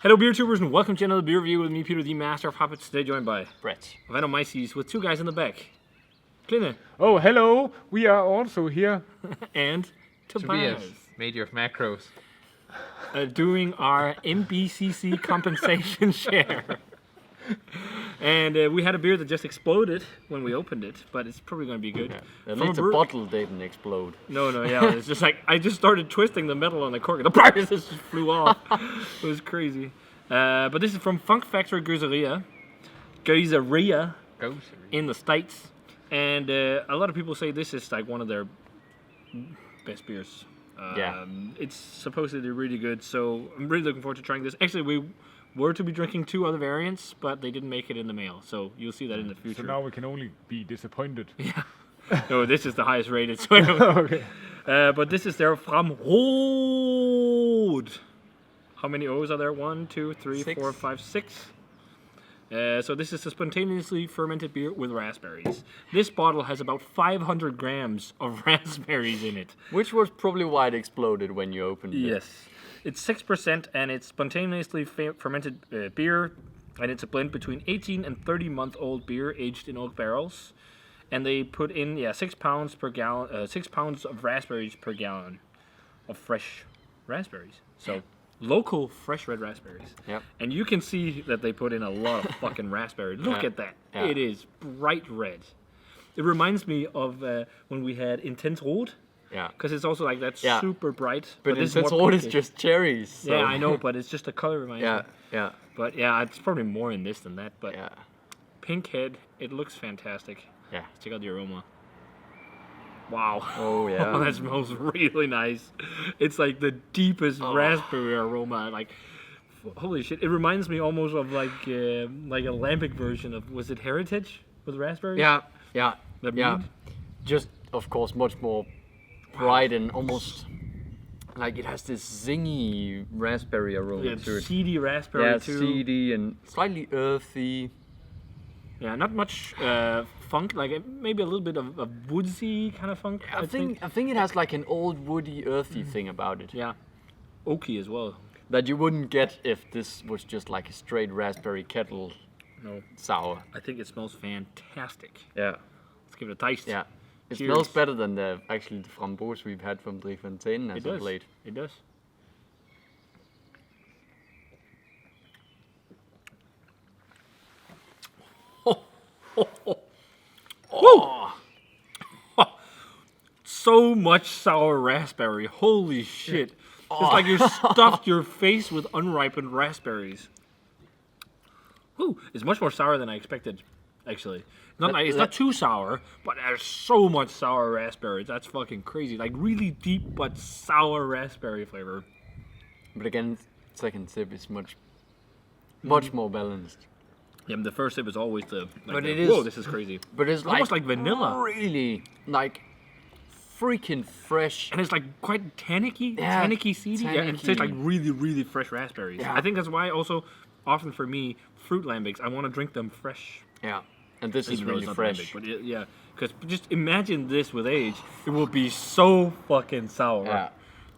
Hello, beer tubers, and welcome to another beer review with me, Peter, the Master of Hobbits. Today, joined by Brett. Vanomyces with two guys in the back, Kline Oh, hello. We are also here. and Tobias, Tobias, Major of Macros. doing our MBCC compensation share. And we had a beer that just exploded when we opened it, but it's probably going to be good. Yeah. At least the bottle didn't explode. No, it's just like I just started twisting the metal on the cork, and the price just flew off. It was crazy. But this is from Funk Factory Geuzeria in the States, and a lot of people say this is like one of their best beers. It's supposedly really good, so I'm really looking forward to trying this. Actually, we were to be drinking two other variants, but they didn't make it in the mail, so you'll see that in the future. So now we can only be disappointed. Yeah. No, this is the highest rated. So Okay. but this is their Framrooooood. How many O's are there? 1, 2, 3, 6. 4, 5, 6. So this is a spontaneously fermented beer with raspberries. This bottle has about 500 grams of raspberries in it. Which was probably why it exploded when you opened it. Yes. It's 6% and it's spontaneously fermented beer, and it's a blend between 18 and 30-month-old beer aged in oak barrels. And they put in 6 pounds per gallon, 6 pounds of raspberries per gallon of fresh raspberries. So local fresh red raspberries. Yep. And you can see that they put in a lot of fucking raspberry. Look at that. Yeah. It is bright red. It reminds me of when we had Intense Rot. Yeah. Because it's also like that super bright. But this it's more all is pinkish. just cherries. So. Yeah, I know, but it's just the color reminds me. Yeah. But yeah, it's probably more in this than that. But Yeah. pink head, it looks fantastic. Yeah. Check out the aroma. Wow. Oh, yeah. That smells really nice. It's like the deepest raspberry aroma. Like, holy shit! It reminds me almost of like a lambic version of, was it Heritage with raspberries? Yeah. The Yeah. mead? Just, of course, much more bright and almost like it has this zingy raspberry aroma Yeah, to it. seedy raspberry Yeah, too. seedy and slightly earthy. Yeah, not much funk. Like maybe a little bit of a woodsy kind of funk. I think it has like an old woody, earthy thing about it. Yeah, oaky as well. That you wouldn't get if this was just like a straight raspberry kettle No, sour. I think it smells fantastic. Yeah. Let's give it a taste. Yeah. It Cheers. smells better than the framboos we've had from Driefontein as It of does. late. It does. Woo! So much sour raspberry. Holy shit. It's like you stuffed your face with unripened raspberries. Woo! It's much more sour than I expected, actually. It's not too sour, but there's so much sour raspberries. That's fucking crazy. Like really deep but sour raspberry flavor. But again, second sip is much more balanced. Yeah, the first sip is always the. But it whoa, is- this is crazy. But it's Almost like vanilla. Really, like freaking fresh. And it's like quite tannicky, Yeah, seedy. Yeah, and it tastes like really, really fresh raspberries. Yeah. I think that's why also, often for me, fruit lambics, I want to drink them fresh. Yeah, and this is Even though really it's not fresh. lambic, but yeah, because just imagine this with age, it will be so fucking sour. Yeah.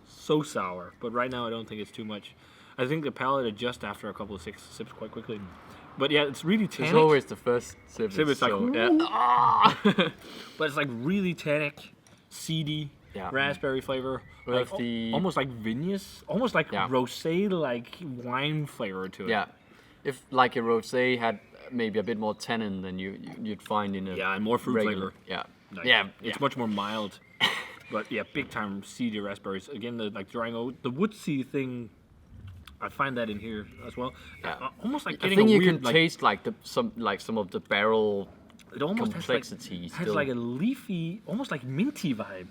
So sour. But right now, I don't think it's too much. I think the palate adjusts after a couple of sips quite quickly. But yeah, it's really tannic. It's always the first sip. Sip, it's like, so, but it's like really tannic, seedy, Yeah. raspberry flavor, like, Earthy. almost like vinous, almost like rosé, like wine flavor to it. Yeah, if like a rosé had maybe a bit more tannin than you'd find in a and more fruit regular. flavor. Yeah, It's much more mild, but yeah, big time seedy raspberries. Again, the like drying oat, the woodsy thing. I find that in here as well. Yeah. Almost like I getting think a you weird, can taste like some of the barrel it almost complexity has still. like a leafy, almost like minty vibe.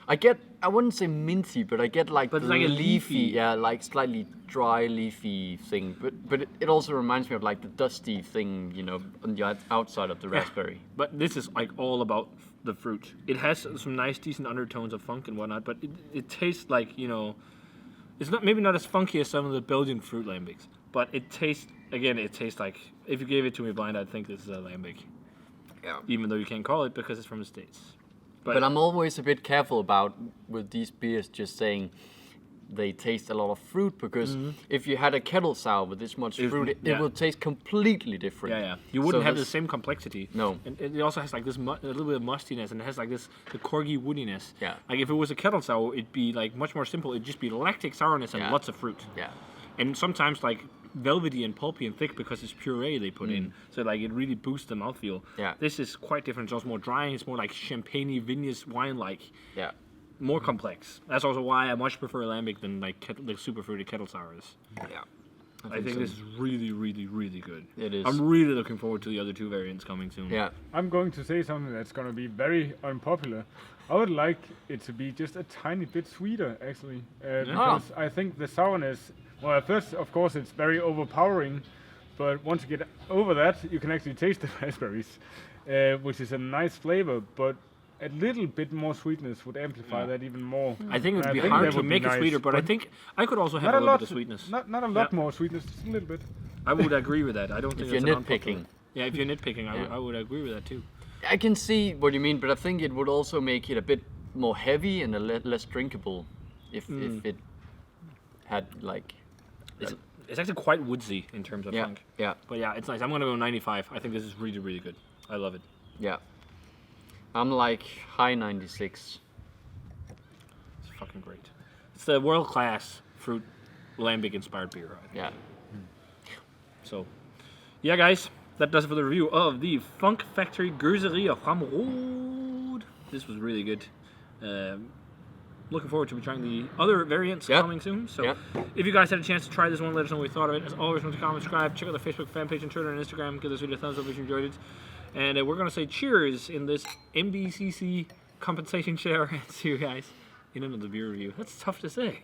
I wouldn't say minty, but I get like But the it's like a leafy- like slightly dry leafy thing. But it also reminds me of like the dusty thing, on the outside of the raspberry. But this is like all about the fruit. It has some nice, decent undertones of funk and whatnot, but it tastes like, it's not as funky as some of the Belgian fruit lambics, but it tastes like, if you gave it to me blind, I'd think this is a lambic. Yeah. Even though you can't call it because it's from the States. But I'm always a bit careful about with these beers just saying they taste a lot of fruit, because if you had a kettle sour with this much fruit, it yeah. will taste completely different. Yeah. You wouldn't So have the this- same complexity. No. And it also has like this a little bit of mustiness, and it has like the corgi woodiness. Yeah. Like if it was a kettle sour, it'd be like much more simple. It'd just be lactic sourness and Yeah. lots of fruit. Yeah. And sometimes like velvety and pulpy and thick because it's puree they put in. So like it really boosts the mouthfeel. Yeah. This is quite different. It's also more dry. It's more like champagne vinous wine like. Yeah. More complex. That's also why I much prefer lambic than like the super fruity kettle sours. Yeah. I think this is really, really, really good. It is. I'm really looking forward to the other two variants coming soon. Yeah. I'm going to say something that's going to be very unpopular. I would like it to be just a tiny bit sweeter, actually, because I think the sourness. Well, at first, of course, it's very overpowering, but once you get over that, you can actually taste the raspberries, which is a nice flavor. But a little bit more sweetness would amplify that even more. I think it would And be I think hard that to would be make it nice, sweeter, but I think I could also have not a a little lot bit of sweetness. Not a lot more sweetness, just a little bit. I would agree with that. I don't think If you're that's an unpopular- nitpicking. Yeah, if you're nitpicking, I would agree with that too. I can see what you mean, but I think it would also make it a bit more heavy and less drinkable if it had like. It's actually quite woodsy in terms of Yeah. funk. Yeah. But yeah, it's nice. I'm gonna go 95. I think this is really, really good. I love it. Yeah. I'm like high 96. It's fucking great. It's the world class fruit lambic inspired beer. I think. Yeah. So, yeah, guys, that does it for the review of the Funk Factory Geuzeria Framrooooood. This was really good. Looking forward to trying the other variants coming soon. So, if you guys had a chance to try this one, let us know what you thought of it. As always, remember to comment, subscribe, check out the Facebook fan page and Twitter and Instagram. Give this video a thumbs up if you enjoyed it. And we're going to say cheers in this MBCC compensation share. And see you guys in another beer review. That's tough to say.